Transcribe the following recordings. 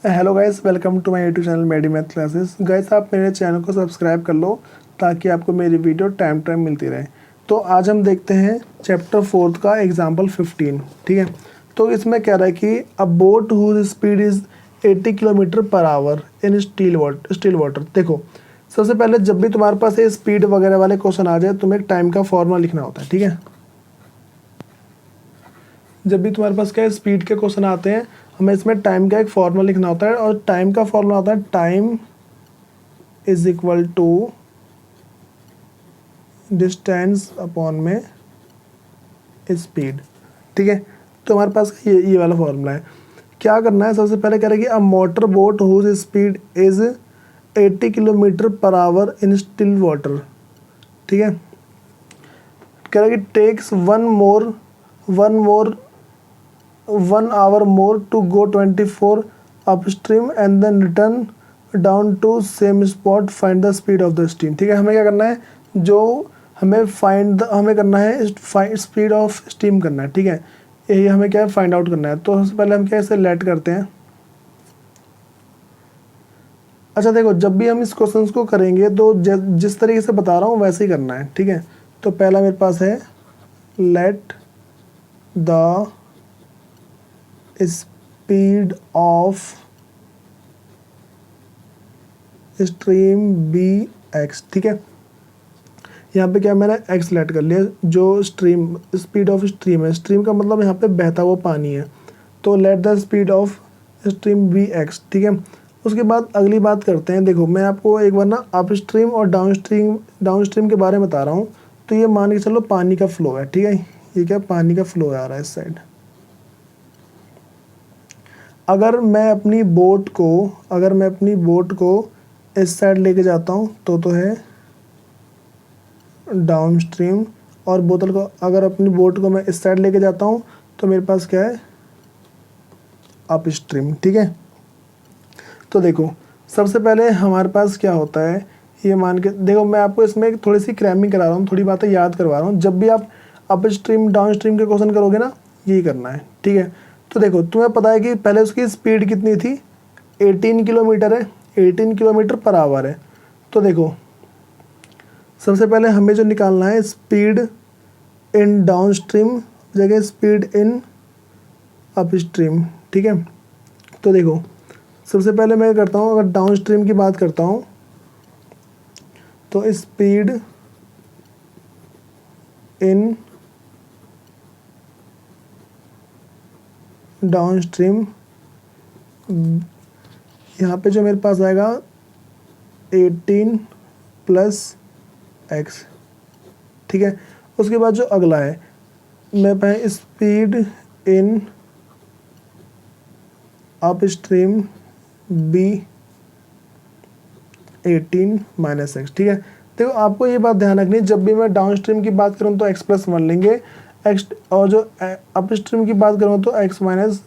Hello guys, welcome to my YouTube channel medi math classes. Guys, आप मेरे channel को subscribe कर लो ताकि आपको मेरी वीडियो टाइम टाइम मिलती रहे। तो आज हम देखते हैं चैप्टर 4 का एग्जाम्पल 15। ठीक है, तो इसमें कह रहा है कि a boat whose speed is 80 kilometre per hour in still water. देखो, सबसे पहले जब भी तुम्हारे पास ये स्पीड वगैरह वाले क्वेश्चन आ जाए, तुम्हें एक टाइम का फॉर्मूला लिखना होता है। ठीक है, जब भी तुम्हारे पास क्या है, स्पीड के क्वेश्चन आते हैं, हमें इसमें टाइम का एक फॉर्मूला लिखना होता है। और टाइम का फॉर्मूला होता है time is equal to distance upon में स्पीड। ठीक है, तो हमारे पास ये वाला फॉर्मूला है। क्या करना है, सबसे पहले कह रहे हैं कि a motor boat whose speed is 80 kilometre per hour in still water. ठीक है, कह रहा है कि takes one hour more to go 24 upstream and then return down to same spot, find the speed of the stream. ठीक है, हमें क्या करना है, जो हमें करना है स्पीड ऑफ स्ट्रीम करना है। ठीक है, यही हमें क्या है, फाइंड आउट करना है। तो सबसे पहले हम क्या इसे लेट करते हैं। अच्छा देखो, जब भी हम इस क्वेश्चन को करेंगे तो जिस तरीके से बता रहा हूँ वैसे ही करना है। ठीक है, तो पहला मेरे पास है let the speed of stream be x. ठीक है, यहाँ पे क्या मैंने एक्स लेट कर लिया, जो स्ट्रीम स्पीड ऑफ स्ट्रीम है। स्ट्रीम का मतलब यहाँ पे बहता हुआ पानी है, तो let the speed of stream be x. ठीक है, उसके बाद अगली बात करते हैं। देखो, मैं आपको एक बार ना अप स्ट्रीम और डाउन स्ट्रीम के बारे में बता रहा हूँ। तो ये मान के चलो पानी का फ्लो है। ठीक है, ये क्या पानी का फ्लो आ रहा है इस साइड। अगर मैं अपनी बोट को इस साइड लेके जाता हूँ तो है डाउन स्ट्रीम, और बोतल को अगर अपनी बोट को मैं इस साइड लेके जाता हूँ तो मेरे पास क्या है, अप स्ट्रीम। ठीक है, तो देखो सबसे पहले हमारे पास क्या होता है, ये मान के देखो, मैं आपको इसमें एक थोड़ी सी क्रैमिंग करा रहा हूँ, थोड़ी बातें याद करवा रहा हूँ। जब भी आप अप स्ट्रीम डाउन स्ट्रीम के क्वेश्चन करोगे ना, यही करना है। ठीक है, तो देखो तुम्हें पता है कि पहले उसकी स्पीड कितनी थी, 18 किलोमीटर है, 18 किलोमीटर पर आवर है। तो देखो सबसे पहले हमें जो निकालना है, स्पीड इन डाउन स्ट्रीम जगह स्पीड इन अप स्ट्रीम। ठीक है, तो देखो सबसे पहले मैं करता हूँ, अगर डाउन स्ट्रीम की बात करता हूँ तो स्पीड इन डाउन स्ट्रीम, यहाँ पे जो मेरे पास आएगा 18 प्लस एक्स। ठीक है, उसके बाद जो अगला है, मैं पहले speed in upstream be 18 minus x. ठीक है, देखो आपको ये बात ध्यान रखनी है, जब भी मैं डाउन स्ट्रीम की बात करूँ तो एक्स प्लस 1 लेंगे, एक्स, और जो अप स्ट्रीम की बात करूँ तो एक्स माइनस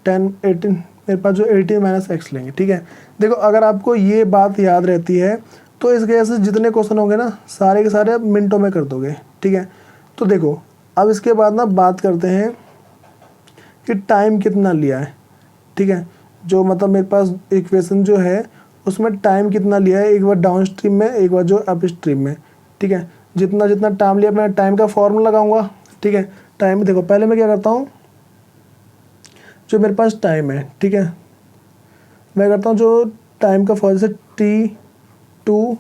10 18, मेरे पास जो 18 माइनस एक्स लेंगे। ठीक है, देखो अगर आपको ये बात याद रहती है तो इस वजह से जितने क्वेश्चन होंगे ना, सारे के सारे मिनटों में कर दोगे। ठीक है, तो देखो अब इसके बाद ना बात करते हैं कि टाइम कितना लिया है। ठीक है, जो मतलब मेरे पास इक्वेशन जो है उसमें टाइम कितना लिया है, एक बार डाउन स्ट्रीम में, एक बार जो अप स्ट्रीम में। ठीक है, जितना जितना टाइम लिया मैं टाइम का फॉर्मूला लगाऊंगा। ठीक है, टाइम देखो पहले मैं क्या करता हूँ, जो मेरे पास टाइम है, ठीक है, मैं करता हूँ जो टाइम का फॉर्मूला, जैसे T2,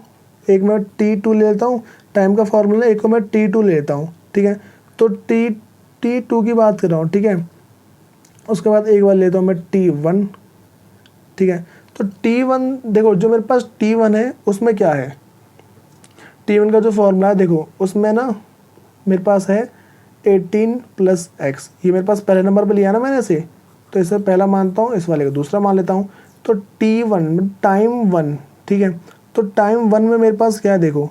एक मैं T2 ले लेता हूँ टाइम का फॉर्मूला, एक को मैं T2 ले लेता हूँ। ठीक है, तो T2 की बात कर रहा हूँ। ठीक है, उसके बाद एक बार लेता हूँ मैं T1। ठीक है, तो T1 देखो, जो मेरे पास T1 है उसमें क्या है, T1 का जो फॉर्मूला है देखो, उसमें ना मेरे पास है 18 प्लस एक्स। ये मेरे पास पहले नंबर पे लिया ना मैंने इसे, तो इसे पहला मानता हूँ, इस वाले को दूसरा मान लेता हूँ। तो T1 टाइम 1। ठीक है, तो टाइम 1 में मेरे पास क्या है, देखो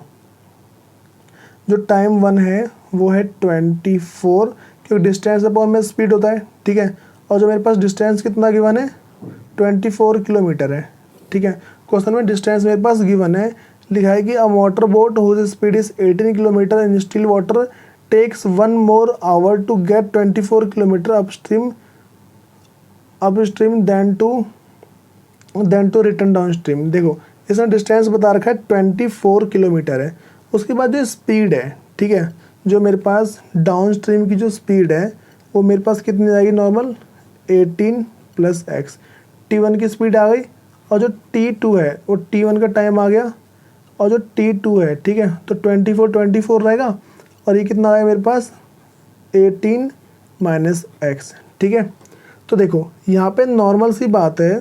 जो टाइम 1 है वो है 24, क्योंकि डिस्टेंस अपॉन में स्पीड होता है। ठीक है, और जो मेरे पास डिस्टेंस कितना गिवन है, 24 किलोमीटर है। ठीक है, क्वेश्चन में डिस्टेंस मेरे पास गिवन है, लिखा है कि a motor boat whose speed is 18 kilometre in still water takes 1 more hour to get 24 kilometre upstream then to then to return downstream. देखो इसमें डिस्टेंस बता रखा है 24 किलोमीटर है। उसके बाद जो स्पीड है, ठीक है, जो मेरे पास डाउन स्ट्रीम की जो स्पीड है वो मेरे पास कितनी आएगी नॉर्मल 18 + x। T1 की स्पीड आ गई और जो T2 है वो T1 का टाइम आ गया और जो T2 है, ठीक है, तो 24 रहेगा और ये कितना आएगा मेरे पास 18 - x, ठीक है। तो देखो यहाँ पे नॉर्मल सी बात है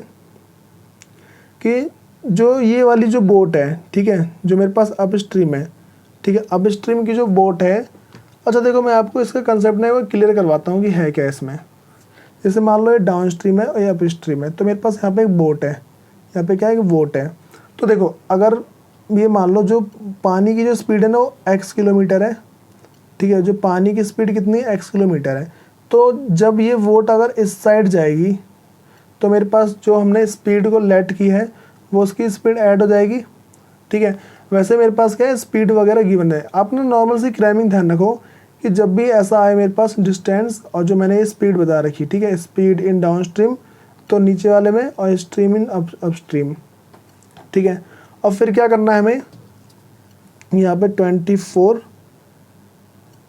कि जो ये वाली जो बोट है, ठीक है, जो मेरे पास अप स्ट्रीम है, ठीक है, अप स्ट्रीम की जो बोट है। अच्छा देखो मैं आपको इसका कंसेप्ट ना वो क्लियर करवाता हूँ कि है क्या इसमें। जैसे मान लो ये डाउन स्ट्रीम है और ये अप स्ट्रीम है, तो मेरे पास यहाँ पे एक बोट है, यहाँ पे क्या है, एक बोट है। तो देखो अगर ये मान लो जो पानी की जो स्पीड है ना वो x किलोमीटर है, ठीक है, जो पानी की स्पीड कितनी है x किलोमीटर है। तो जब ये बोट अगर इस साइड जाएगी तो मेरे पास जो हमने स्पीड को लेट की है वो उसकी स्पीड ऐड हो जाएगी, ठीक है। वैसे मेरे पास क्या है स्पीड वगैरह गिवन है। आपने नॉर्मल सी क्रैमिंग ध्यान रखो कि जब भी ऐसा आए मेरे पास डिस्टेंस और जो मैंने ये स्पीड बता रखी, ठीक है, स्पीड इन डाउन स्ट्रीम तो नीचे वाले में और स्ट्रीम इन अप स्ट्रीम, ठीक है। और फिर क्या करना है हमें, यहाँ पे 24,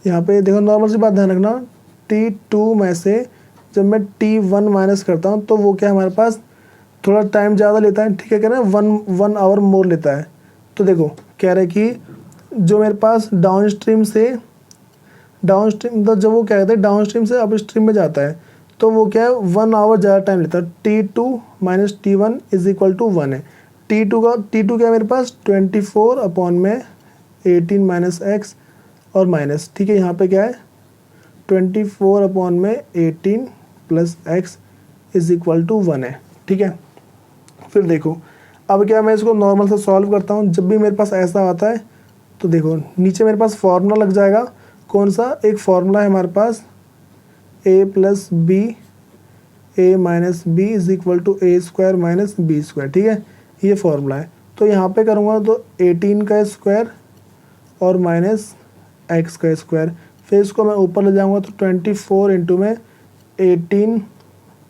यहाँ पे देखो नॉर्मल सी बात ध्यान रखना, T2 में से जब मैं T1 माइनस करता हूँ तो वो क्या हमारे पास थोड़ा टाइम ज़्यादा लेता है, ठीक है, कह रहे हैं 1 आवर मोर लेता है। तो देखो कह रहे कि जो मेरे पास डाउन स्ट्रीम तो जब वो क्या कहते हैं डाउन स्ट्रीम से अप स्ट्रीम में जाता है तो वो क्या है 1 आवर ज़्यादा टाइम लेता है। T2 - T1 = 1 है। T2 क्या है मेरे पास 24/18 - x और माइनस, ठीक है, यहाँ पे क्या है 24/18 + x = 1 है, ठीक है। फिर देखो अब क्या मैं इसको नॉर्मल से सॉल्व करता हूँ। जब भी मेरे पास ऐसा आता है तो देखो नीचे मेरे पास फार्मूला लग जाएगा। कौन सा, एक फार्मूला है हमारे पास a + b a - b = a² - b², ठीक है, ये फार्मूला है। तो यहाँ पे करूँगा तो 18 का स्क्वायर और -x का स्क्वायर, फिर इसको मैं ऊपर ले जाऊँगा तो 24 इंटू में 18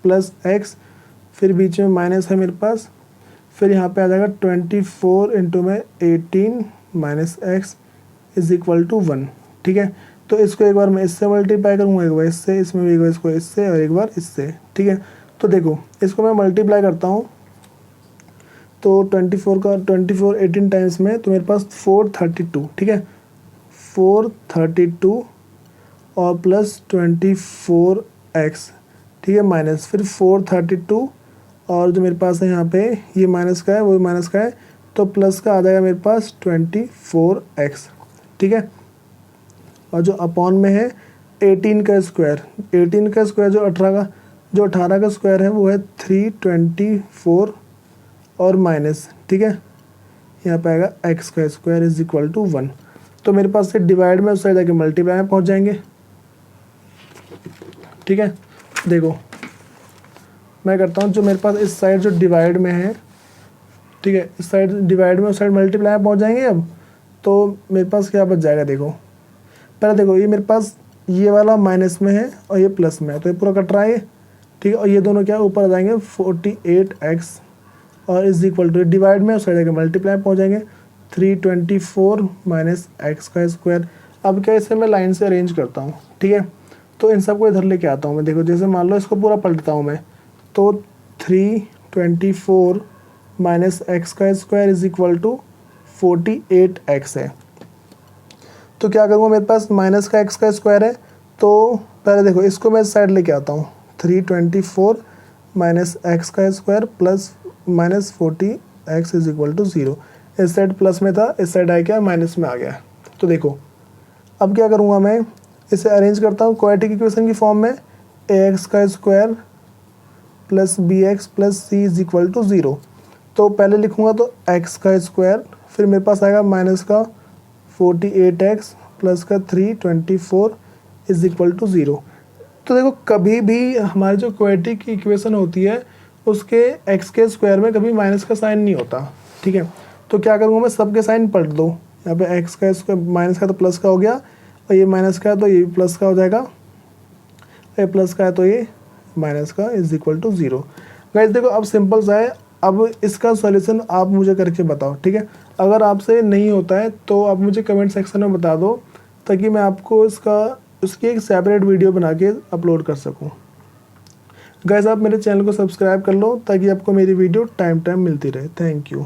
+ x, फिर बीच में माइनस है मेरे पास, फिर यहाँ पे आ जाएगा 24 इंटू में 18 - x = 1, ठीक है। तो इसको एक बार मैं इससे मल्टीप्लाई करूँगा, एक बार इससे, इसमें भी एक बार इसको इससे और एक बार इससे, ठीक है। तो देखो इसको मैं मल्टीप्लाई करता हूँ तो 24 18 टाइम्स में तो मेरे पास 432, ठीक है, 432 और प्लस 24x, ठीक है, माइनस फिर 432 और जो मेरे पास है यहाँ पे ये माइनस का है वो माइनस का है तो प्लस का आ जाएगा मेरे पास 24x, ठीक है। और जो अपॉन में है 18 का स्क्वायर, 18 का स्क्वायर जो 18 का स्क्वायर है वो है 324 और माइनस, ठीक है, यहाँ पे आएगा x का स्क्वायर = 1। तो मेरे पास से डिवाइड में उस साइड जाके मल्टीप्लाई में पहुँच जाएंगे, ठीक है। देखो मैं करता हूँ जो मेरे पास इस साइड जो डिवाइड में है, ठीक है, इस साइड डिवाइड में उस साइड मल्टीप्लाई में पहुँच जाएंगे। अब तो मेरे पास क्या बच जाएगा, देखो पहले देखो ये मेरे पास ये वाला माइनस में है और ये प्लस में है तो ये पूरा कट रहा है, ठीक है, और ये दोनों क्या ऊपर आ जाएंगे 48x और = डिवाइड में उस साइड जाके मल्टीप्लाई में पहुँच जाएंगे 324 - x का स्क्वायर। अब क्या इसे मैं लाइन से अरेंज करता हूँ, ठीक है, तो इन सबको इधर लेके आता हूँ मैं। देखो जैसे मान लो इसको पूरा पलटता हूँ मैं तो 324 - x का स्क्वायर = 48x है। तो क्या करूँगा, मेरे पास माइनस का x का स्क्वायर है तो पहले देखो इसको मैं इस साइड लेके आता हूँ 324 - x का स्क्वायर प्लस -40x = 0। इस साइड प्लस में था, इस साइड आ गया माइनस में आ गया। तो देखो अब क्या करूँगा मैं इसे अरेंज करता हूँ क्वाड्रेटिक इक्वेशन की फॉर्म में ax का square plus bx plus c = 0। तो पहले लिखूँगा तो x का स्क्वायर, फिर मेरे पास आएगा माइनस का 48x प्लस का 324 = 0। तो देखो कभी भी हमारी जो क्वाड्रेटिक इक्वेशन होती है उसके x के स्क्वायर में कभी माइनस का साइन नहीं होता, ठीक है। तो क्या करूँगा मैं सबके साइन पलट दो, यहाँ पे x का स्क्वायर माइनस का तो प्लस का हो गया और ये माइनस का है तो ये प्लस का हो जाएगा, ये प्लस का है तो ये माइनस का = 0। गाइस देखो अब सिंपल सा है, अब इसका सॉल्यूशन आप मुझे करके बताओ, ठीक है। अगर आपसे नहीं होता है तो आप मुझे कमेंट सेक्शन में बता दो, ताकि मैं आपको उसकी एक सेपरेट वीडियो बना के अपलोड कर सकूं। गाइस आप मेरे चैनल को सब्सक्राइब कर लो ताकि आपको मेरी वीडियो टाइम मिलती रहे। Thank you.